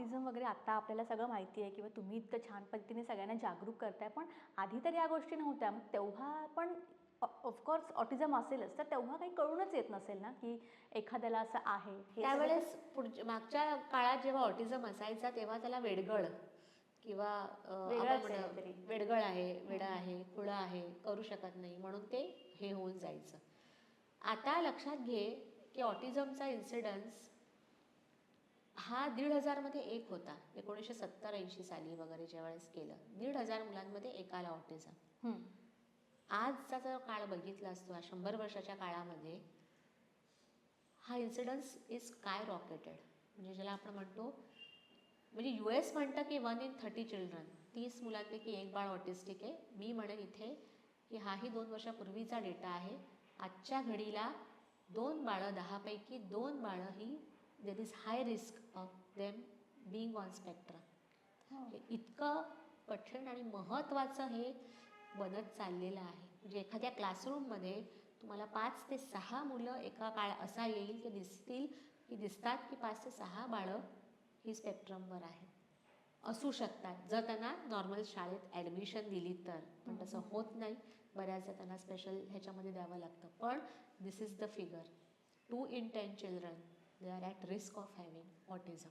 Autism वगैरे आता आपल्याला सगळं माहिती आहे किंवा तुम्ही इतकं छान पद्धतीने सगळ्यांना जागरूक करताय, पण आधी तर या गोष्टी नव्हत्या. मग तेव्हा पण ऑफकोर्स ऑटिझम असेलच, तर तेव्हा काही कळूनच येत नसेल ना की एखाद्याला असं आहे हे? त्यावेळेस मागच्या काळात जेव्हा ऑटिझम असायचा तेव्हा त्याला वेडगळ किंवा वेडगळ आहे, वेडा आहे, खुळा आहे, करू शकत नाही म्हणून ते हे होऊन जायचं. आता लक्षात घे की ऑटिझमचा इन्सिडन्स हा 1,500 एक होता 1970-80 साली वगैरे ज्यावेळेस केलं. 1,500 मुलांमध्ये एकाला ऑटिझम. आजचा जर काळ बघितला असतो 100 वर्षाच्या काळामध्ये हा इन्सिडन्स इज स्काय रॉकेटेड. म्हणजे ज्याला आपण म्हणतो, म्हणजे US म्हणतं की 1 in 30 चिल्ड्रन, 30 मुलांपैकी एक बाळ ऑटिस्टिक आहे. मी म्हणेन इथे की हाही 2 वर्षापूर्वीचा डेटा आहे. आजच्या घडीला 2 बाळं 10 पैकी 2 बाळं ही there is high risk of them being on spectrum. हे इतकं कठीण आणि महत्त्वाचं हे बनत चाललेलं आहे. म्हणजे एखाद्या क्लासरूममध्ये तुम्हाला 5 ते 6 मुलं एका काळ असा येईल की दिसतात की 5 ते 6 बाळं ही स्पेक्ट्रमवर आहेत, असू शकतात जर त्यांना नॉर्मल शाळेत ॲडमिशन दिली तर. पण तसं होत नाही. बऱ्याचदा त्यांना स्पेशल ह्याच्यामध्ये द्यावं लागतं. पण this is the figure. 2 in 10 children they are at risk of having autism.